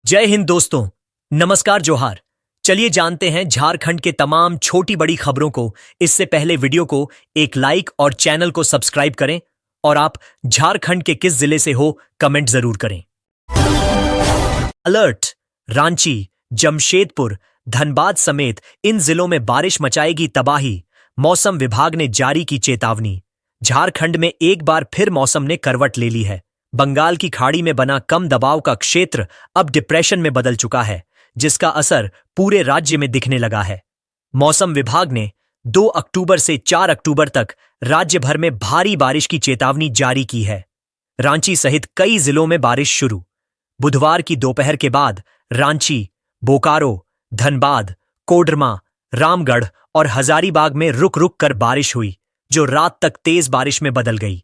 जय हिंद दोस्तों। नमस्कार, जोहार। चलिए जानते हैं झारखंड के तमाम छोटी बड़ी खबरों को। इससे पहले वीडियो को एक लाइक और चैनल को सब्सक्राइब करें और आप झारखंड के किस जिले से हो कमेंट जरूर करें। अलर्ट। रांची, जमशेदपुर, धनबाद समेत इन जिलों में बारिश मचाएगी तबाही। मौसम विभाग ने जारी की चेतावनी। झारखंड में एक बार फिर मौसम ने करवट ले ली है। बंगाल की खाड़ी में बना कम दबाव का क्षेत्र अब डिप्रेशन में बदल चुका है, जिसका असर पूरे राज्य में दिखने लगा है। मौसम विभाग ने 2 अक्टूबर से 4 अक्टूबर तक राज्य भर में भारी बारिश की चेतावनी जारी की है। रांची सहित कई जिलों में बारिश शुरू। बुधवार की दोपहर के बाद रांची, बोकारो, धनबाद, कोडरमा, रामगढ़ और हजारीबाग में रुक रुक कर बारिश हुई, जो रात तक तेज बारिश में बदल गई।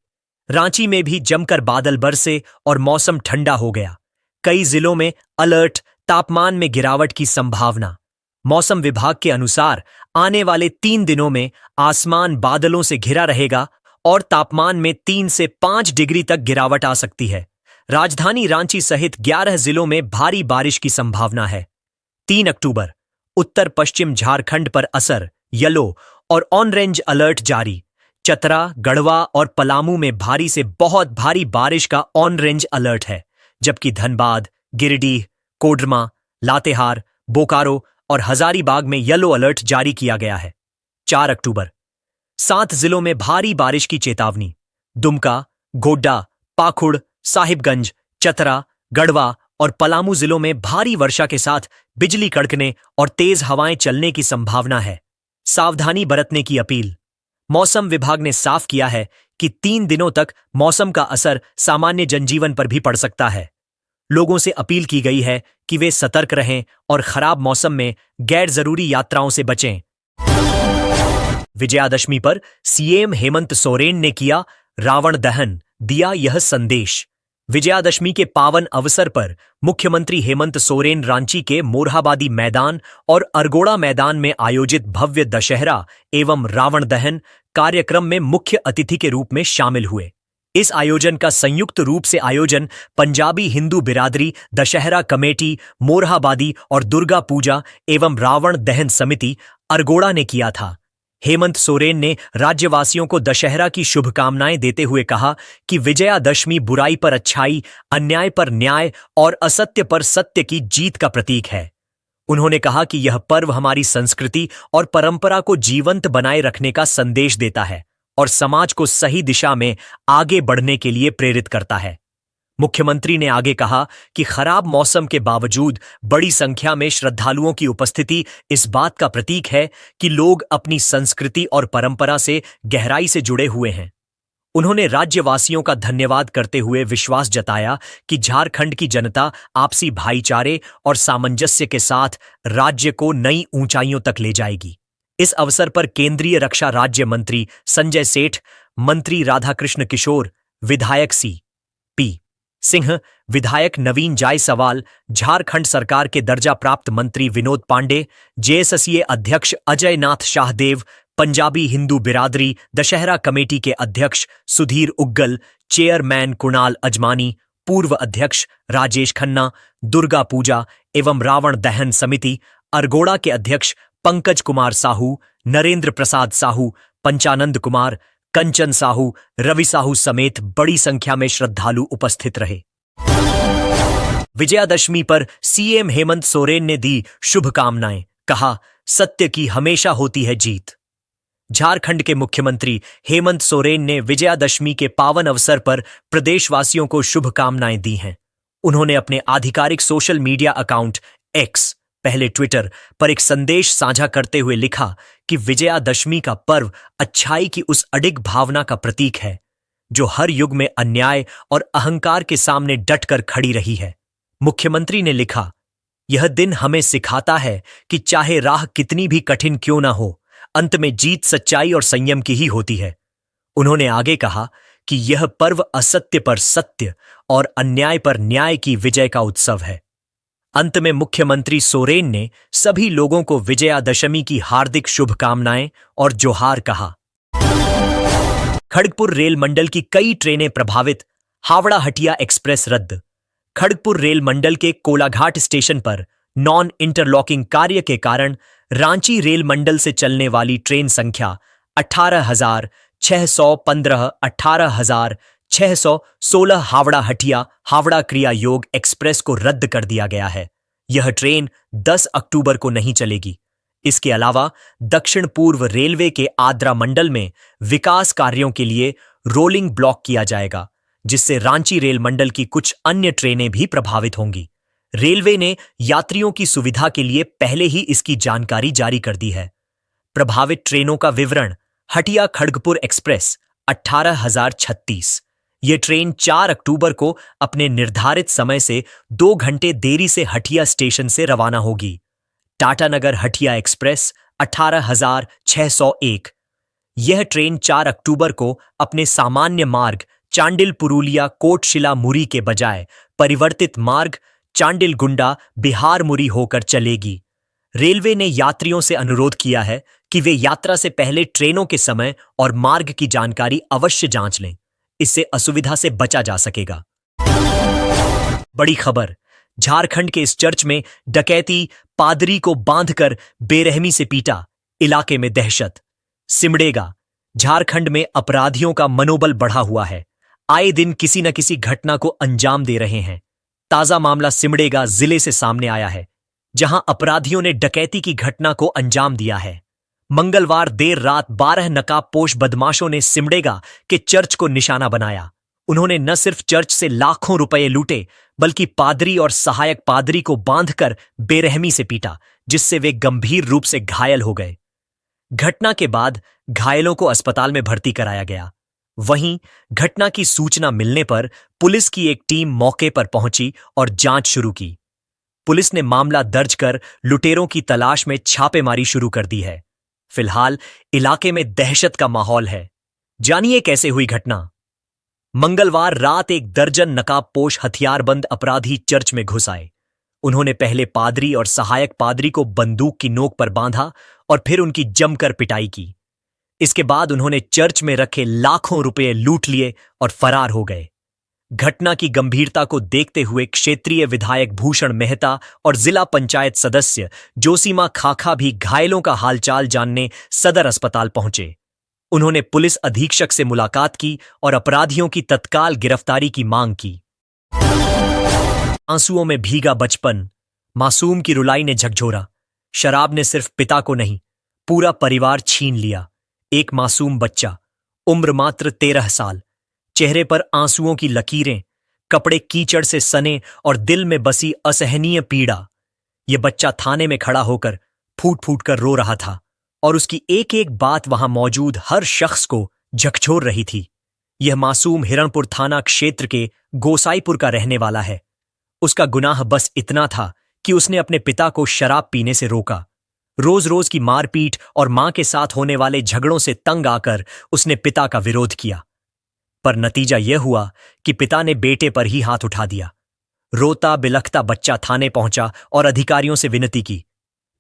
रांची में भी जमकर बादल बरसे और मौसम ठंडा हो गया। कई जिलों में अलर्ट, तापमान में गिरावट की संभावना। मौसम विभाग के अनुसार आने वाले 3 दिनों में आसमान बादलों से घिरा रहेगा और तापमान में 3 से 5 डिग्री तक गिरावट आ सकती है। राजधानी रांची सहित 11 जिलों में भारी बारिश की संभावना है। 3 अक्टूबर, उत्तर पश्चिम झारखंड पर असर, येलो और ऑरेंज अलर्ट जारी। चतरा, गढ़वा और पलामू में भारी से बहुत भारी बारिश का ऑरेंज अलर्ट है, जबकि धनबाद, गिरिडीह, कोडरमा, लातेहार, बोकारो और हजारीबाग में येलो अलर्ट जारी किया गया है। 4 अक्टूबर, 7 जिलों में भारी बारिश की चेतावनी। दुमका, गोड्डा, पाखुड़, साहिबगंज, चतरा, गढ़वा और पलामू जिलों में भारी वर्षा के साथ बिजली कड़कने और तेज हवाएं चलने की संभावना है। सावधानी बरतने की अपील। मौसम विभाग ने साफ किया है कि 3 दिनों तक मौसम का असर सामान्य जनजीवन पर भी पड़ सकता है। लोगों से अपील की गई है कि वे सतर्क रहें और खराब मौसम में गैर जरूरी यात्राओं से बचें। विजयादशमी पर सीएम हेमंत सोरेन ने किया रावण दहन, दिया यह संदेश। विजयादशमी के पावन अवसर पर मुख्यमंत्री हेमंत सोरेन रांची के मोरहाबादी मैदान और अरगोड़ा मैदान में आयोजित भव्य दशहरा एवं रावण दहन कार्यक्रम में मुख्य अतिथि के रूप में शामिल हुए। इस आयोजन का संयुक्त रूप से आयोजन पंजाबी हिंदू बिरादरी, दशहरा कमेटी, मोरहाबादी और दुर्गा पूजा एवं रावण दहन समिति अरगोड़ा ने किया था। हेमंत सोरेन ने राज्यवासियों को दशहरा की शुभकामनाएं देते हुए कहा कि विजयादशमी बुराई पर अच्छाई, अन्याय पर न्याय और असत्य पर सत्य की जीत का प्रतीक है। उन्होंने कहा कि यह पर्व हमारी संस्कृति और परंपरा को जीवंत बनाए रखने का संदेश देता है और समाज को सही दिशा में आगे बढ़ने के लिए प्रेरित करता है। मुख्यमंत्री ने आगे कहा कि खराब मौसम के बावजूद बड़ी संख्या में श्रद्धालुओं की उपस्थिति इस बात का प्रतीक है कि लोग अपनी संस्कृति और परंपरा से गहराई से जुड़े हुए हैं। उन्होंने राज्यवासियों का धन्यवाद करते हुए विश्वास जताया कि झारखंड की जनता आपसी भाईचारे और सामंजस्य के साथ राज्य को नई ऊंचाइयों तक ले जाएगी। इस अवसर पर केंद्रीय रक्षा राज्य मंत्री संजय सेठ, मंत्री राधाकृष्ण किशोर, विधायक सी.पी. सिंह, विधायक नवीन जायसवाल, झारखंड सरकार के दर्जा प्राप्त मंत्री विनोद पांडे, जेएससीए अध्यक्ष अजय नाथ शाहदेव, पंजाबी हिंदू बिरादरी दशहरा कमेटी के अध्यक्ष सुधीर उग्गल, चेयरमैन कुणाल अजमानी, पूर्व अध्यक्ष राजेश खन्ना, दुर्गा पूजा एवं रावण दहन समिति अरगोड़ा के अध्यक्ष पंकज कुमार साहू, नरेंद्र प्रसाद साहू, पंचानंद कुमार, कंचन साहू, रवि साहू समेत बड़ी संख्या में श्रद्धालु उपस्थित रहे। विजयादशमी पर सीएम हेमंत सोरेन ने दी शुभकामनाएं, कहा सत्य की हमेशा होती है जीत। झारखंड के मुख्यमंत्री हेमंत सोरेन ने विजयादशमी के पावन अवसर पर प्रदेशवासियों को शुभकामनाएं दी हैं। उन्होंने अपने आधिकारिक सोशल मीडिया अकाउंट एक्स, पहले ट्विटर, पर एक संदेश साझा करते हुए लिखा कि विजयादशमी का पर्व अच्छाई की उस अडिग भावना का प्रतीक है जो हर युग में अन्याय और अहंकार के सामने डटकर खड़ी रही है। मुख्यमंत्री ने लिखा, यह दिन हमें सिखाता है कि चाहे राह कितनी भी कठिन क्यों ना हो, अंत में जीत सच्चाई और संयम की ही होती है। उन्होंने आगे कहा कि यह पर्व असत्य पर सत्य और अन्याय पर न्याय की विजय का उत्सव है। अंत में मुख्यमंत्री सोरेन ने सभी लोगों को विजयादशमी की हार्दिक शुभकामनाएं और जोहार कहा। खड़गपुर रेल मंडल की कई ट्रेनें प्रभावित, हावड़ा हटिया एक्सप्रेस रद्द। खड़गपुर रेल मंडल के कोलाघाट स्टेशन पर नॉन इंटरलॉकिंग कार्य के कारण रांची रेल मंडल से चलने वाली ट्रेन संख्या 18,615, 18,616 हावड़ा हटिया हावड़ा क्रिया योग एक्सप्रेस को रद्द कर दिया गया है। यह ट्रेन 10 अक्टूबर को नहीं चलेगी। इसके अलावा दक्षिण पूर्व रेलवे के आद्रा मंडल में विकास कार्यों के लिए रोलिंग ब्लॉक किया जाएगा, जिससे रांची रेल मंडल की कुछ अन्य ट्रेनें भी प्रभावित होंगी। रेलवे ने यात्रियों की सुविधा के लिए पहले ही इसकी जानकारी जारी कर दी है। प्रभावित ट्रेनों का विवरण: हटिया खड़गपुर एक्सप्रेस 18,036। यह ट्रेन 4 अक्टूबर को अपने निर्धारित समय से 2 घंटे देरी से हटिया स्टेशन से रवाना होगी। टाटानगर हटिया एक्सप्रेस 18,601। यह ट्रेन 4 अक्टूबर को अपने सामान्य मार्ग चांडिल पुरुलिया कोटशिला मुरी के बजाय परिवर्तित मार्ग चांडिल गुंडा बिहार मुरी होकर चलेगी। रेलवे ने यात्रियों से अनुरोध किया है कि वे यात्रा से पहले ट्रेनों के समय और मार्ग की जानकारी अवश्य जांच लें। इससे असुविधा से बचा जा सकेगा। बड़ी खबर: झारखंड के इस चर्च में डकैती, पादरी को बांधकर बेरहमी से पीटा, इलाके में दहशत। सिमडेगा: झारखंड में अपराधियों का मनोबल बढ़ा हुआ है, आए दिन किसी न किसी घटना को अंजाम दे रहे हैं। ताजा मामला सिमडेगा जिले से सामने आया है, जहां अपराधियों ने डकैती की घटना को अंजाम दिया है। मंगलवार देर रात 12 नकाबपोश बदमाशों ने सिमडेगा के चर्च को निशाना बनाया। उन्होंने न सिर्फ चर्च से लाखों रुपए लूटे, बल्कि पादरी और सहायक पादरी को बांधकर बेरहमी से पीटा, जिससे वे गंभीर रूप से घायल हो गए। घटना के बाद घायलों को अस्पताल में भर्ती कराया गया। वहीं घटना की सूचना मिलने पर पुलिस की एक टीम मौके पर पहुंची और जांच शुरू की। पुलिस ने मामला दर्ज कर लुटेरों की तलाश में छापेमारी शुरू कर दी है। फिलहाल इलाके में दहशत का माहौल है। जानिए कैसे हुई घटना। मंगलवार रात एक दर्जन नकाबपोश हथियारबंद अपराधी चर्च में घुस आए। उन्होंने पहले पादरी और सहायक पादरी को बंदूक की नोक पर बांधा और फिर उनकी जमकर पिटाई की। इसके बाद उन्होंने चर्च में रखे लाखों रुपए लूट लिए और फरार हो गए। घटना की गंभीरता को देखते हुए क्षेत्रीय विधायक भूषण मेहता और जिला पंचायत सदस्य जोशीमा खाखा भी घायलों का हालचाल जानने सदर अस्पताल पहुंचे। उन्होंने पुलिस अधीक्षक से मुलाकात की और अपराधियों की तत्काल गिरफ्तारी की मांग की। आंसुओं में भीगा बचपन, मासूम की रुलाई ने झकझोरा। शराब ने सिर्फ पिता को नहीं, पूरा परिवार छीन लिया। एक मासूम बच्चा, उम्र मात्र 13 साल, चेहरे पर आंसुओं की लकीरें, कपड़े कीचड़ से सने और दिल में बसी असहनीय पीड़ा। यह बच्चा थाने में खड़ा होकर फूट फूट कर रो रहा था और उसकी एक एक बात वहां मौजूद हर शख्स को झकझोर रही थी। यह मासूम हिरणपुर थाना क्षेत्र के गोसाईपुर का रहने वाला है। उसका गुनाह बस इतना था कि उसने अपने पिता को शराब पीने से रोका। रोज रोज की मारपीट और मां के साथ होने वाले झगड़ों से तंग आकर उसने पिता का विरोध किया, पर नतीजा यह हुआ कि पिता ने बेटे पर ही हाथ उठा दिया। रोता बिलखता बच्चा थाने पहुंचा और अधिकारियों से विनती की,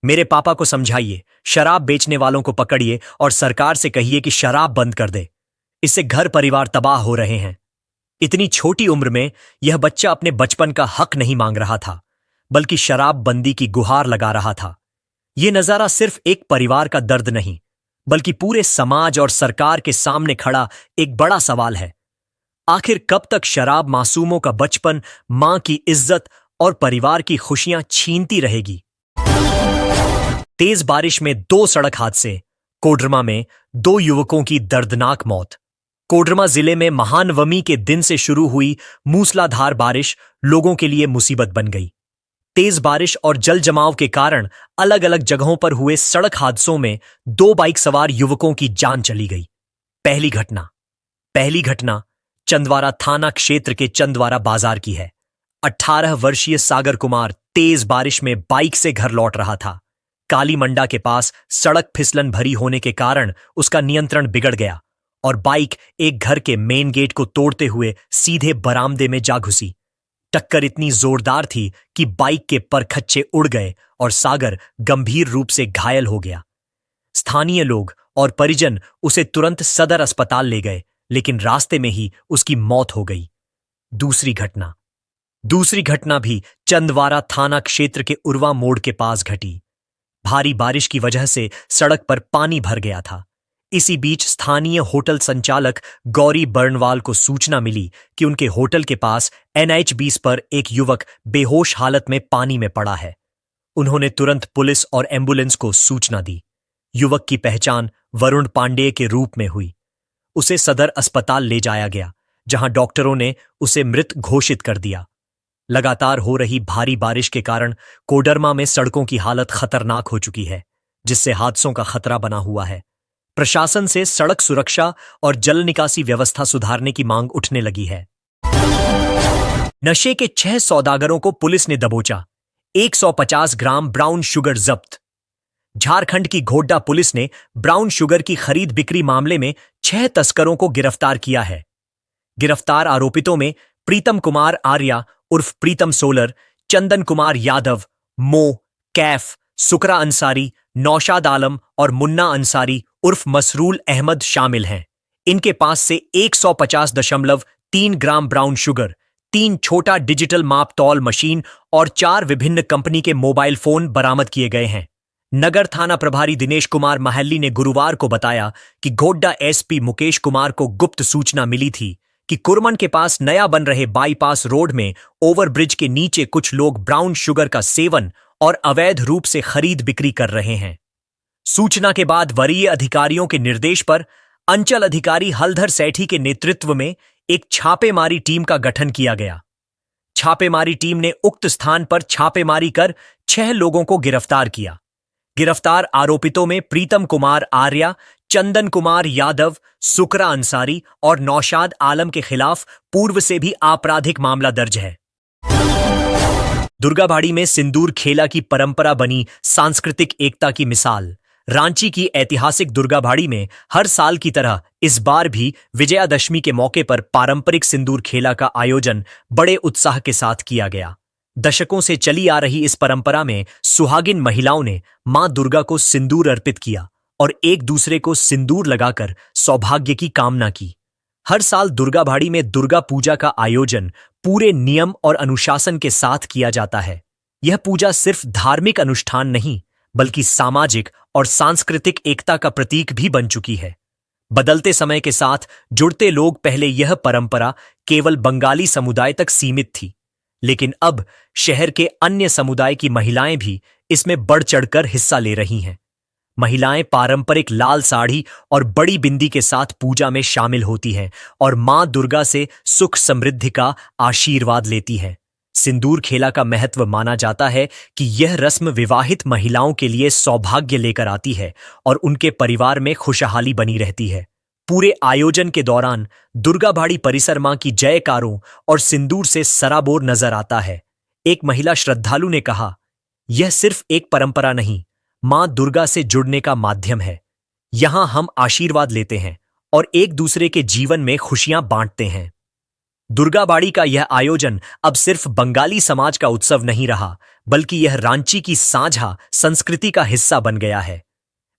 मेरे पापा को समझाइए, शराब बेचने वालों को पकड़िए और सरकार से कहिए कि शराब बंद कर दे। इससे घर परिवार तबाह हो रहे हैं। इतनी छोटी उम्र में यह बच्चा अपने बचपन का हक नहीं मांग रहा था, बल्कि शराब बंदी की गुहार लगा रहा था। यह नजारा सिर्फ एक परिवार का दर्द नहीं, बल्कि पूरे समाज और सरकार के सामने खड़ा एक बड़ा सवाल है। आखिर कब तक शराब मासूमों का बचपन, मां की इज्जत और परिवार की खुशियां छीनती रहेगी? तेज बारिश में 2 सड़क हादसे, कोडरमा में 2 युवकों की दर्दनाक मौत। कोडरमा जिले में महानवमी के दिन से शुरू हुई मूसलाधार बारिश लोगों के लिए मुसीबत बन गई। तेज बारिश और जल जमाव के कारण अलग अलग जगहों पर हुए सड़क हादसों में 2 बाइक सवार युवकों की जान चली गई। पहली घटना चंदवारा थाना क्षेत्र के चंदवारा बाजार की है। 18 वर्षीय सागर कुमार तेज बारिश में बाइक से घर लौट रहा था। काली मंडा के पास सड़क फिसलन भरी होने के कारण उसका नियंत्रण बिगड़ गया और बाइक एक घर के मेन गेट को तोड़ते हुए सीधे बरामदे में जा घुसी। टक्कर इतनी जोरदार थी कि बाइक के परखच्चे उड़ गए और सागर गंभीर रूप से घायल हो गया। स्थानीय लोग और परिजन उसे तुरंत सदर अस्पताल ले गए, लेकिन रास्ते में ही उसकी मौत हो गई। दूसरी घटना दूसरी घटना भी चंदवारा थाना क्षेत्र के उर्वा मोड़ के पास घटी। भारी बारिश की वजह से सड़क पर पानी भर गया था। इसी बीच स्थानीय होटल संचालक गौरी बर्नवाल को सूचना मिली कि उनके होटल के पास NH-20 पर एक युवक बेहोश हालत में पानी में पड़ा है। उन्होंने तुरंत पुलिस और एम्बुलेंस को सूचना दी। युवक की पहचान वरुण पांडेय के रूप में हुई। उसे सदर अस्पताल ले जाया गया, जहां डॉक्टरों ने उसे मृत घोषित कर दिया। लगातार हो रही भारी बारिश के कारण कोडरमा में सड़कों की हालत खतरनाक हो चुकी है, जिससे हादसों का खतरा बना हुआ है। प्रशासन से सड़क सुरक्षा और जल निकासी व्यवस्था सुधारने की मांग उठने लगी है। नशे के 6 सौदागरों को पुलिस ने दबोचा। 150 ग्राम ब्राउन शुगर जब्त। झारखंड की घोड्डा पुलिस ने ब्राउन शुगर की खरीद बिक्री मामले में 6 तस्करों को गिरफ्तार किया है। गिरफ्तार आरोपितों में प्रीतम कुमार आर्या उर्फ प्रीतम सोलर, चंदन कुमार यादव, मो, कैफ, सुकरा अंसारी, नौशाद आलम और मुन्ना अंसारी उर्फ मसरूल अहमद शामिल हैं। इनके पास से 150.3 ग्राम ब्राउन शुगर, 3 छोटा डिजिटल माप तौल मशीन और 4 विभिन्न कंपनी के मोबाइल फोन बरामद किए गए हैं। नगर थाना प्रभारी दिनेश कुमार महल्ली ने गुरुवार को बताया कि घोड्डा SP मुकेश कुमार को गुप्त सूचना मिली थी कि कुरमन के पास नया बन रहे बाईपास रोड में ओवरब्रिज के नीचे कुछ लोग ब्राउन शुगर का सेवन और अवैध रूप से खरीद बिक्री कर रहे हैं। सूचना के बाद वरीय अधिकारियों के निर्देश पर अंचल अधिकारी हलधर सेठी के नेतृत्व में एक छापेमारी टीम का गठन किया गया। छापेमारी टीम ने उक्त स्थान पर छापेमारी कर 6 लोगों को गिरफ्तार किया। गिरफ्तार आरोपितों में प्रीतम कुमार आर्या, चंदन कुमार यादव, सुकरा अंसारी और नौशाद आलम के खिलाफ पूर्व से भी आपराधिक मामला दर्ज है। दुर्गाबाड़ी में सिंदूर खेला की परंपरा बनी सांस्कृतिक एकता की मिसाल। रांची की ऐतिहासिक दुर्गाबाड़ी में हर साल की तरह इस बार भी विजयादशमी के मौके पर पारंपरिक सिंदूर खेला का आयोजन बड़े उत्साह के साथ किया गया। दशकों से चली आ रही इस परंपरा में सुहागिन महिलाओं ने मां दुर्गा को सिंदूर अर्पित किया और एक दूसरे को सिंदूर लगाकर सौभाग्य की कामना की। हर साल दुर्गाबाड़ी में दुर्गा पूजा का आयोजन पूरे नियम और अनुशासन के साथ किया जाता है। यह पूजा सिर्फ धार्मिक अनुष्ठान नहीं, बल्कि सामाजिक और सांस्कृतिक एकता का प्रतीक भी बन चुकी है। बदलते समय के साथ जुड़ते लोग पहले यह परंपरा केवल बंगाली समुदाय तक सीमित थी, लेकिन अब शहर के अन्य समुदाय की महिलाएं भी इसमें बढ़ चढ़कर हिस्सा ले रही हैं। महिलाएं पारंपरिक लाल साड़ी और बड़ी बिंदी के साथ पूजा में शामिल होती हैं और मां दुर्गा से सुख समृद्धि का आशीर्वाद लेती हैं। सिंदूर खेला का महत्व माना जाता है कि यह रस्म विवाहित महिलाओं के लिए सौभाग्य लेकर आती है और उनके परिवार में खुशहाली बनी रहती है। पूरे आयोजन के दौरान दुर्गाबाड़ी परिसर मां की जयकारों और सिंदूर से सराबोर नजर आता है। एक महिला श्रद्धालु ने कहा, यह सिर्फ एक परंपरा नहीं, मां दुर्गा से जुड़ने का माध्यम है। यहां हम आशीर्वाद लेते हैं और एक दूसरे के जीवन में खुशियां बांटते हैं। दुर्गाबाड़ी का यह आयोजन अब सिर्फ बंगाली समाज का उत्सव नहीं रहा, बल्कि यह रांची की साझा संस्कृति का हिस्सा बन गया है।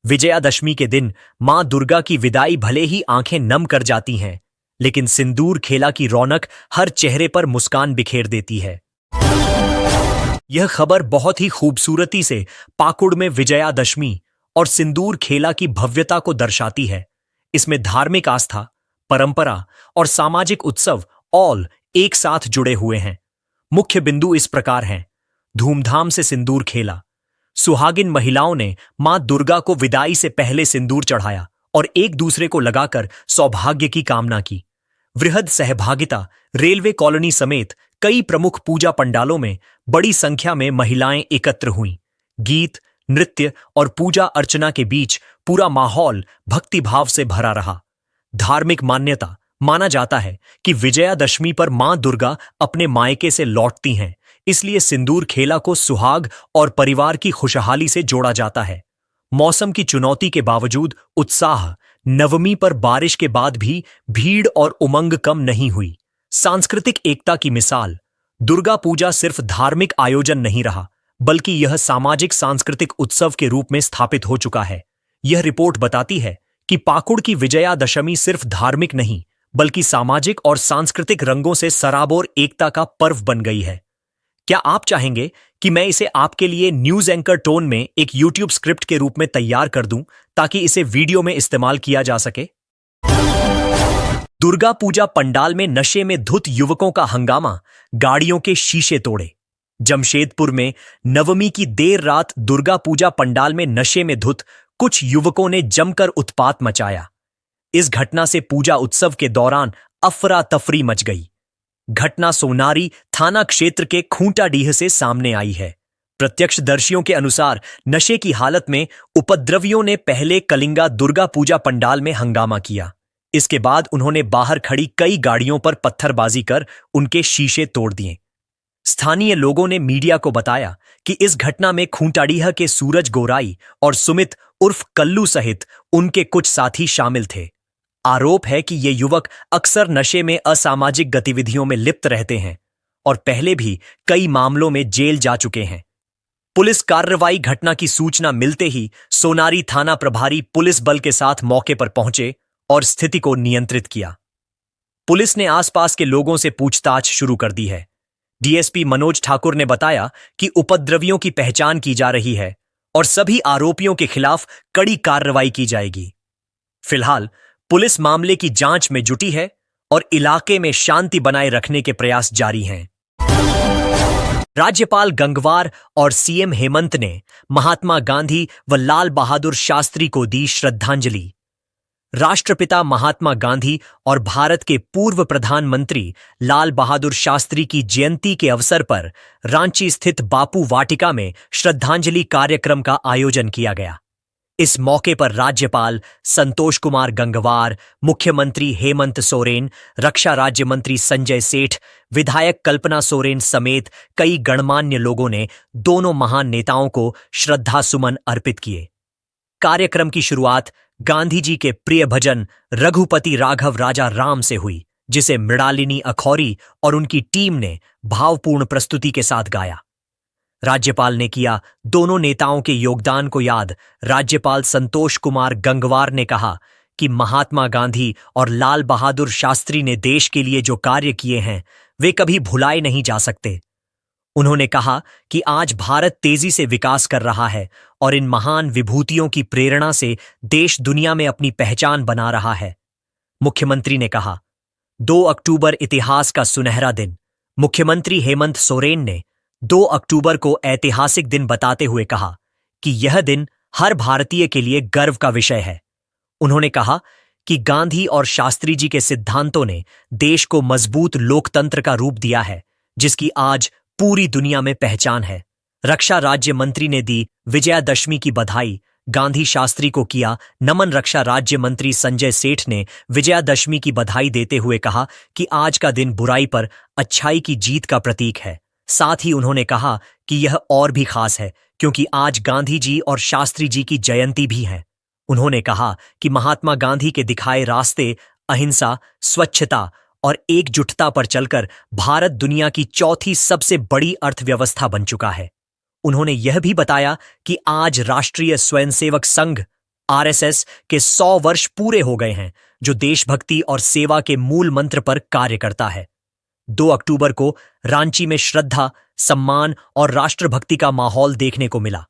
विजयादशमी के दिन मां दुर्गा की विदाई भले ही आंखें नम कर जाती हैं, लेकिन सिंदूर खेला की रौनक हर चेहरे पर मुस्कान बिखेर देती है। यह खबर बहुत ही खूबसूरती से पाकुड़ में विजयादशमी और सिंदूर खेला की भव्यता को दर्शाती है। इसमें धार्मिक आस्था, परंपरा और सामाजिक उत्सव ऑल एक साथ जुड़े हुए हैं। मुख्य बिंदु इस प्रकार हैं: धूमधाम से सिंदूर खेला, सुहागिन महिलाओं ने मां दुर्गा को विदाई से पहले सिंदूर चढ़ाया और एक दूसरे को लगाकर सौभाग्य की कामना की। वृहद सहभागिता, रेलवे कॉलोनी समेत कई प्रमुख पूजा पंडालों में बड़ी संख्या में महिलाएं एकत्र हुईं। गीत, नृत्य और पूजा अर्चना के बीच पूरा माहौल भक्तिभाव से भरा रहा। धार्मिक मान्यता माना जाता है कि विजयादशमी पर मां दुर्गा अपने मायके से लौटती हैं, इसलिए सिंदूर खेला को सुहाग और परिवार की खुशहाली से जोड़ा जाता है। मौसम की चुनौती के बावजूद उत्साह, नवमी पर बारिश के बाद भी भीड़ और उमंग कम नहीं हुई। सांस्कृतिक एकता की मिसाल, दुर्गा पूजा सिर्फ धार्मिक आयोजन नहीं रहा, बल्कि यह सामाजिक सांस्कृतिक उत्सव के रूप में स्थापित हो चुका है। यह रिपोर्ट बताती है कि पाकुड़ की विजयादशमी सिर्फ धार्मिक नहीं, बल्कि सामाजिक और सांस्कृतिक रंगों से सराबोर एकता का पर्व बन गई है। क्या आप चाहेंगे कि मैं इसे आपके लिए न्यूज एंकर टोन में एक यूट्यूब स्क्रिप्ट के रूप में तैयार कर दूं ताकि इसे वीडियो में इस्तेमाल किया जा सके? दुर्गा पूजा पंडाल में नशे में धुत युवकों का हंगामा, गाड़ियों के शीशे तोड़े। जमशेदपुर में नवमी की देर रात दुर्गा पूजा पंडाल में नशे में धुत कुछ युवकों ने जमकर उत्पात मचाया। इस घटना से पूजा उत्सव के दौरान अफरा तफरी मच गई। घटना सोनारी थाना क्षेत्र के खूंटाडीह से सामने आई है। प्रत्यक्षदर्शियों के अनुसार नशे की हालत में उपद्रवियों ने पहले कलिंगा दुर्गा पूजा पंडाल में हंगामा किया। इसके बाद उन्होंने बाहर खड़ी कई गाड़ियों पर पत्थरबाजी कर उनके शीशे तोड़ दिए। स्थानीय लोगों ने मीडिया को बताया कि इस घटना में खूंटाडीह के सूरज गोराई और सुमित उर्फ कल्लू सहित उनके कुछ साथी शामिल थे। आरोप है कि ये युवक अक्सर नशे में असामाजिक गतिविधियों में लिप्त रहते हैं और पहले भी कई मामलों में जेल जा चुके हैं। पुलिस कार्रवाई घटना की सूचना मिलते ही सोनारी थाना प्रभारी पुलिस बल के साथ मौके पर पहुंचे और स्थिति को नियंत्रित किया। पुलिस ने आसपास के लोगों से पूछताछ शुरू कर दी है। डीएसपी मनोज ठाकुर ने बताया कि उपद्रवियों की पहचान की जा रही है और सभी आरोपियों के खिलाफ कड़ी कार्रवाई की जाएगी। फिलहाल पुलिस मामले की जांच में जुटी है और इलाके में शांति बनाए रखने के प्रयास जारी हैं। राज्यपाल गंगवार और सीएम हेमंत ने महात्मा गांधी व लाल बहादुर शास्त्री को दी श्रद्धांजलि। राष्ट्रपिता महात्मा गांधी और भारत के पूर्व प्रधानमंत्री लाल बहादुर शास्त्री की जयंती के अवसर पर रांची स्थित बापू वाटिका में श्रद्धांजलि कार्यक्रम का आयोजन किया गया। इस मौके पर राज्यपाल संतोष कुमार गंगवार, मुख्यमंत्री हेमंत सोरेन, रक्षा राज्य मंत्री संजय सेठ, विधायक कल्पना सोरेन समेत कई गणमान्य लोगों ने दोनों महान नेताओं को श्रद्धासुमन अर्पित किए। कार्यक्रम की शुरुआत गांधी जी के प्रिय भजन रघुपति राघव राजा राम से हुई, जिसे मृणालिनी अखौरी और उनकी टीम ने भावपूर्ण प्रस्तुति के साथ गाया। राज्यपाल ने किया दोनों नेताओं के योगदान को याद। राज्यपाल संतोष कुमार गंगवार ने कहा कि महात्मा गांधी और लाल बहादुर शास्त्री ने देश के लिए जो कार्य किए हैं वे कभी भुलाए नहीं जा सकते। उन्होंने कहा कि आज भारत तेजी से विकास कर रहा है और इन महान विभूतियों की प्रेरणा से देश दुनिया में अपनी पहचान बना रहा है। मुख्यमंत्री ने कहा, 2 अक्टूबर इतिहास का सुनहरा दिन। मुख्यमंत्री हेमंत सोरेन ने 2 अक्टूबर को ऐतिहासिक दिन बताते हुए कहा कि यह दिन हर भारतीय के लिए गर्व का विषय है। उन्होंने कहा कि गांधी और शास्त्री जी के सिद्धांतों ने देश को मजबूत लोकतंत्र का रूप दिया है, जिसकी आज पूरी दुनिया में पहचान है। रक्षा राज्य मंत्री ने दी विजयादशमी की बधाई। गांधी शास्त्री को किया नमन। रक्षा राज्य मंत्री संजय सेठ ने विजयादशमी की बधाई देते हुए कहा कि आज का दिन बुराई पर अच्छाई की जीत का प्रतीक है। साथ ही उन्होंने कहा कि यह और भी खास है क्योंकि आज गांधी जी और शास्त्री जी की जयंती भी है। उन्होंने कहा कि महात्मा गांधी के दिखाए रास्ते अहिंसा, स्वच्छता और एकजुटता पर चलकर भारत दुनिया की चौथी सबसे बड़ी अर्थव्यवस्था बन चुका है। उन्होंने यह भी बताया कि आज राष्ट्रीय स्वयंसेवक संघ आरएसएस के 100 वर्ष पूरे हो गए हैं, जो देशभक्ति और सेवा के मूल मंत्र पर कार्य करता है। 2 अक्टूबर को रांची में श्रद्धा, सम्मान और राष्ट्रभक्ति का माहौल देखने को मिला।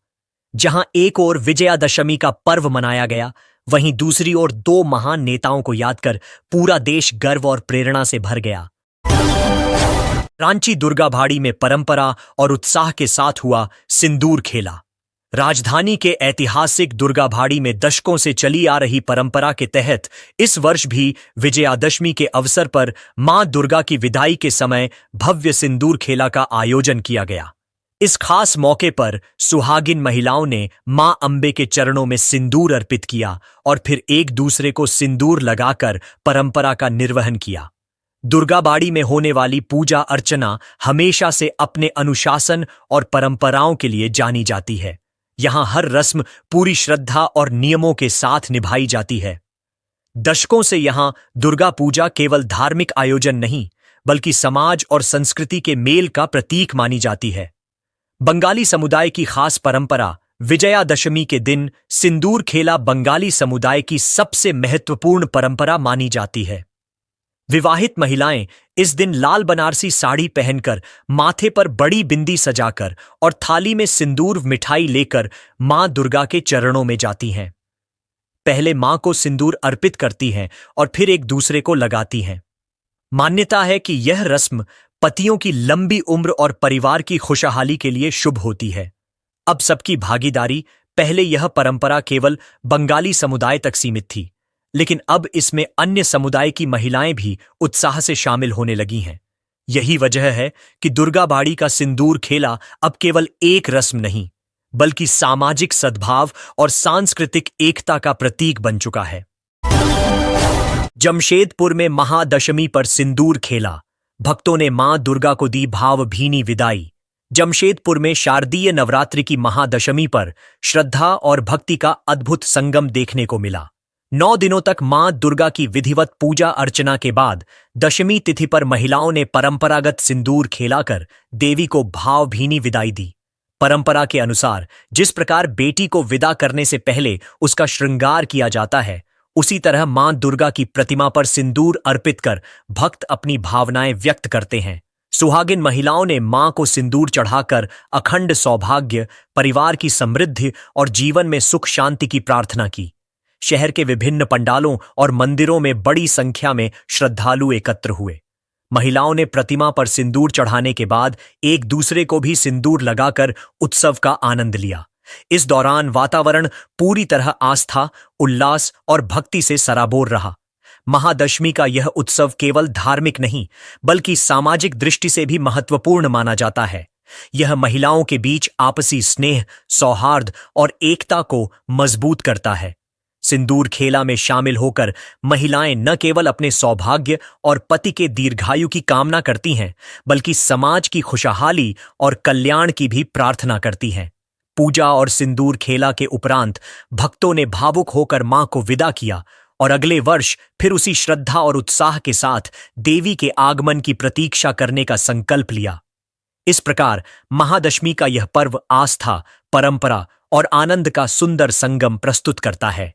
जहां एक ओर विजयादशमी का पर्व मनाया गया, वहीं दूसरी ओर 2 महान नेताओं को याद कर पूरा देश गर्व और प्रेरणा से भर गया। रांची दुर्गा भाड़ी में परंपरा और उत्साह के साथ हुआ सिंदूर खेला। राजधानी के ऐतिहासिक दुर्गा भाड़ी में दशकों से चली आ रही परंपरा के तहत इस वर्ष भी विजयादशमी के अवसर पर मां दुर्गा की विदाई के समय भव्य सिंदूर खेला का आयोजन किया गया। इस खास मौके पर सुहागिन महिलाओं ने मां अंबे के चरणों में सिंदूर अर्पित किया और फिर एक दूसरे को सिंदूर लगाकर परंपरा का निर्वहन किया। दुर्गा बाड़ी में होने वाली पूजा अर्चना हमेशा से अपने अनुशासन और परंपराओं के लिए जानी जाती है। यहां हर रस्म पूरी श्रद्धा और नियमों के साथ निभाई जाती है। दशकों से यहां दुर्गा पूजा केवल धार्मिक आयोजन नहीं, बल्कि समाज और संस्कृति के मेल का प्रतीक मानी जाती है। बंगाली समुदाय की खास परंपरा विजयादशमी के दिन सिंदूर खेला बंगाली समुदाय की सबसे महत्वपूर्ण परंपरा मानी जाती है। विवाहित महिलाएं इस दिन लाल बनारसी साड़ी पहनकर, माथे पर बड़ी बिंदी सजाकर और थाली में सिंदूर मिठाई लेकर मां दुर्गा के चरणों में जाती हैं। पहले मां को सिंदूर अर्पित करती हैं और फिर एक दूसरे को लगाती हैं। मान्यता है कि यह रस्म पतियों की लंबी उम्र और परिवार की खुशहाली के लिए शुभ होती है। अब सबकी भागीदारी। पहले यह परंपरा केवल बंगाली समुदाय तक सीमित थी, लेकिन अब इसमें अन्य समुदाय की महिलाएं भी उत्साह से शामिल होने लगी हैं। यही वजह है कि दुर्गा बाड़ी का सिंदूर खेला अब केवल एक रस्म नहीं, बल्कि सामाजिक सद्भाव और सांस्कृतिक एकता का प्रतीक बन चुका है। जमशेदपुर में महादशमी पर सिंदूर खेला, भक्तों ने मां दुर्गा को दी भावभीनी विदाई। जमशेदपुर में शारदीय नवरात्रि की महादशमी पर श्रद्धा और भक्ति का अद्भुत संगम देखने को मिला। 9 दिनों तक मां दुर्गा की विधिवत पूजा अर्चना के बाद दशमी तिथि पर महिलाओं ने परंपरागत सिंदूर खेलाकर देवी को भावभीनी विदाई दी। परंपरा के अनुसार जिस प्रकार बेटी को विदा करने से पहले उसका श्रृंगार किया जाता है, उसी तरह मां दुर्गा की प्रतिमा पर सिंदूर अर्पित कर भक्त अपनी भावनाएं व्यक्त करते हैं। सुहागिन महिलाओं ने मां को सिंदूर चढ़ाकर अखंड सौभाग्य, परिवार की समृद्धि और जीवन में सुख शांति की प्रार्थना की। शहर के विभिन्न पंडालों और मंदिरों में बड़ी संख्या में श्रद्धालु एकत्र हुए। महिलाओं ने प्रतिमा पर सिंदूर चढ़ाने के बाद एक दूसरे को भी सिंदूर लगाकर उत्सव का आनंद लिया। इस दौरान वातावरण पूरी तरह आस्था, उल्लास और भक्ति से सराबोर रहा। महादशमी का यह उत्सव केवल धार्मिक नहीं, बल्कि सामाजिक दृष्टि से भी महत्वपूर्ण माना जाता है। यह महिलाओं के बीच आपसी स्नेह, सौहार्द और एकता को मजबूत करता है। सिंदूर खेला में शामिल होकर महिलाएं न केवल अपने सौभाग्य और पति के दीर्घायु की कामना करती हैं, बल्कि समाज की खुशहाली और कल्याण की भी प्रार्थना करती हैं। पूजा और सिंदूर खेला के उपरांत भक्तों ने भावुक होकर मां को विदा किया और अगले वर्ष फिर उसी श्रद्धा और उत्साह के साथ देवी के आगमन की प्रतीक्षा करने का संकल्प लिया। इस प्रकार महादशमी का यह पर्व आस्था, परंपरा और आनंद का सुंदर संगम प्रस्तुत करता है।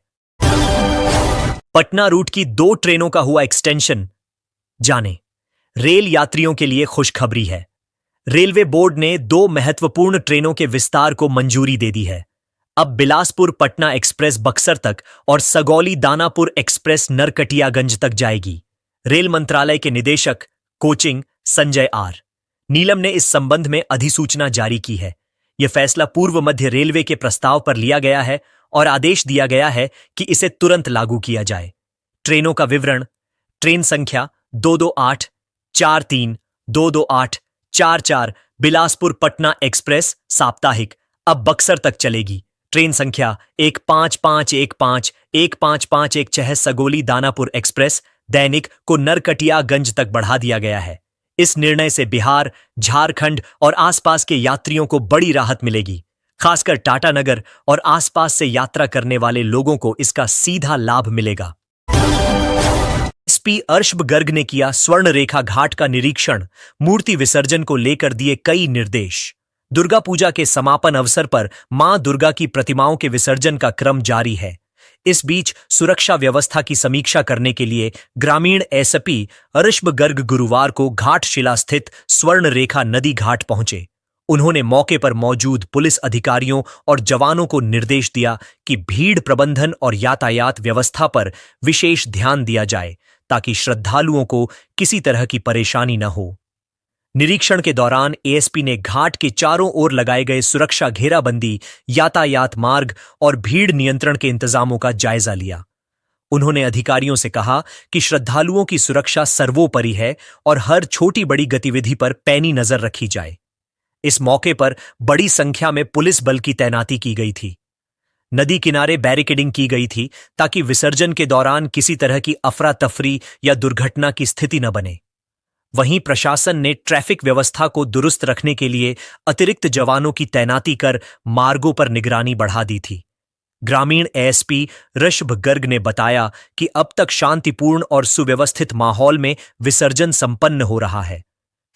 पटना रूट की 2 ट्रेनों का हुआ एक्सटेंशन, जाने। रेल यात्रियों के लिए खुशखबरी है। रेलवे बोर्ड ने 2 महत्वपूर्ण ट्रेनों के विस्तार को मंजूरी दे दी है। अब बिलासपुर पटना एक्सप्रेस बक्सर तक और सगौली दानापुर एक्सप्रेस नरकटियागंज तक जाएगी। रेल मंत्रालय के निदेशक कोचिंग संजय आर नीलम ने इस संबंध में अधिसूचना जारी की है। यह फैसला पूर्व मध्य रेलवे के प्रस्ताव पर लिया गया है और आदेश दिया गया है कि इसे तुरंत लागू किया जाए। ट्रेनों का विवरण: ट्रेन संख्या 228, 43, 228, 44 बिलासपुर पटना एक्सप्रेस साप्ताहिक अब बक्सर तक चलेगी। ट्रेन संख्या 15515, 15516 सगोली दानापुर एक्सप्रेस दैनिक को नरकटियागंज तक बढ़ा दिया गया है। इस निर्णय से बिहार, झारखंड और आसपास के यात्रियों को बड़ी राहत मिलेगी। खासकर टाटानगर और आसपास से यात्रा करने वाले लोगों को इसका सीधा लाभ मिलेगा। एसपी अर्शब गर्ग ने किया स्वर्ण रेखा घाट का निरीक्षण, मूर्ति विसर्जन को लेकर दिए कई निर्देश। दुर्गा पूजा के समापन अवसर पर मां दुर्गा की प्रतिमाओं के विसर्जन का क्रम जारी है। इस बीच सुरक्षा व्यवस्था की समीक्षा करने के लिए ग्रामीण एसपी अर्शब गर्ग गुरुवार को घाटशिला स्थित स्वर्ण रेखा नदी घाट पहुंचे। उन्होंने मौके पर मौजूद पुलिस अधिकारियों और जवानों को निर्देश दिया कि भीड़ प्रबंधन और यातायात व्यवस्था पर विशेष ध्यान दिया जाए, ताकि श्रद्धालुओं को किसी तरह की परेशानी न हो। निरीक्षण के दौरान एएसपी ने घाट के चारों ओर लगाए गए सुरक्षा घेराबंदी, यातायात मार्ग और भीड़ नियंत्रण के इंतजामों का जायजा लिया। उन्होंने अधिकारियों से कहा कि श्रद्धालुओं की सुरक्षा सर्वोपरि है और हर छोटी बड़ी गतिविधि पर पैनी नजर रखी जाए। इस मौके पर बड़ी संख्या में पुलिस बल की तैनाती की गई थी। नदी किनारे बैरिकेडिंग की गई थी ताकि विसर्जन के दौरान किसी तरह की अफरा तफरी या दुर्घटना की स्थिति न बने। वहीं प्रशासन ने ट्रैफिक व्यवस्था को दुरुस्त रखने के लिए अतिरिक्त जवानों की तैनाती कर मार्गों पर निगरानी बढ़ा दी थी। ग्रामीण एएसपी ऋषभ गर्ग ने बताया कि अब तक शांतिपूर्ण और सुव्यवस्थित माहौल में विसर्जन संपन्न हो रहा है।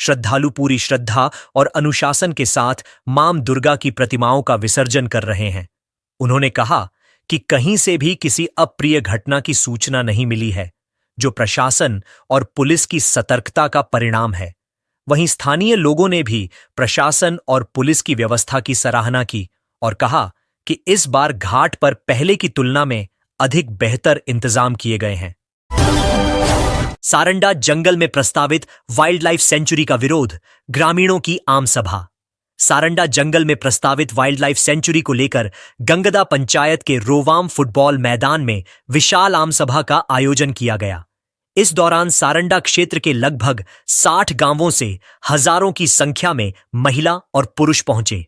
श्रद्धालु पूरी श्रद्धा और अनुशासन के साथ मां दुर्गा की प्रतिमाओं का विसर्जन कर रहे हैं। उन्होंने कहा कि कहीं से भी किसी अप्रिय घटना की सूचना नहीं मिली है। जो प्रशासन और पुलिस की सतर्कता का परिणाम है। वहीं स्थानीय लोगों ने भी प्रशासन और पुलिस की व्यवस्था की सराहना की और कहा कि इस बार घाट पर पहले की तुलना में अधिक बेहतर इंतजाम किए गए हैं। सारंडा जंगल में प्रस्तावित वाइल्ड लाइफ सेंचुरी का विरोध, ग्रामीणों की आम सभा। सारंडा जंगल में प्रस्तावित वाइल्ड लाइफ सेंचुरी को लेकर गंगदा पंचायत के रोवाम फुटबॉल मैदान में विशाल आम सभा का आयोजन किया गया। इस दौरान सारंडा क्षेत्र के लगभग 60 गांवों से हजारों की संख्या में महिला और पुरुष पहुंचे।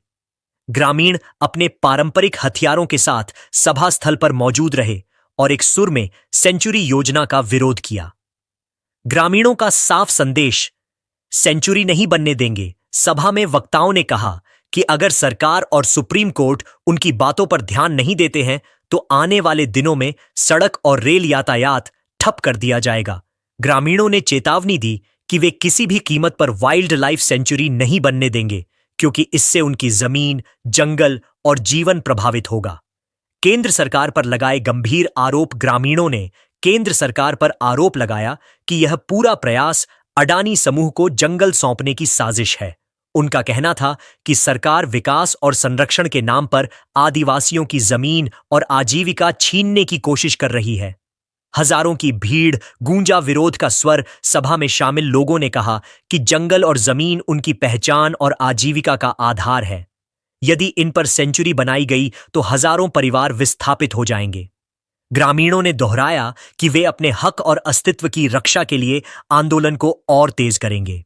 ग्रामीण अपने पारंपरिक हथियारों के साथ सभा स्थल पर मौजूद रहे और एक सुर में सेंचुरी योजना का विरोध किया। ग्रामीणों का साफ संदेश, सेंचुरी नहीं बनने देंगे। सभा में वक्ताओं ने कहा कि अगर सरकार और सुप्रीम कोर्ट उनकी बातों पर ध्यान नहीं देते हैं तो आने वाले दिनों में सड़क और रेल यातायात ठप कर दिया जाएगा। ग्रामीणों ने चेतावनी दी कि वे किसी भी कीमत पर वाइल्ड लाइफ सेंचुरी नहीं बनने देंगे, क्योंकि इससे उनकी जमीन, जंगल और जीवन प्रभावित होगा। केंद्र सरकार पर लगाए गंभीर आरोप। ग्रामीणों ने केंद्र सरकार पर आरोप लगाया कि यह पूरा प्रयास अडानी समूह को जंगल सौंपने की साजिश है। उनका कहना था कि सरकार विकास और संरक्षण के नाम पर आदिवासियों की जमीन और आजीविका छीनने की कोशिश कर रही है। हजारों की भीड़ गूंजा विरोध का स्वर। सभा में शामिल लोगों ने कहा कि जंगल और जमीन उनकी पहचान और आजीविका का आधार है। यदि इन पर सेंचुरी बनाई गई तो हजारों परिवार विस्थापित हो जाएंगे। ग्रामीणों ने दोहराया कि वे अपने हक और अस्तित्व की रक्षा के लिए आंदोलन को और तेज करेंगे।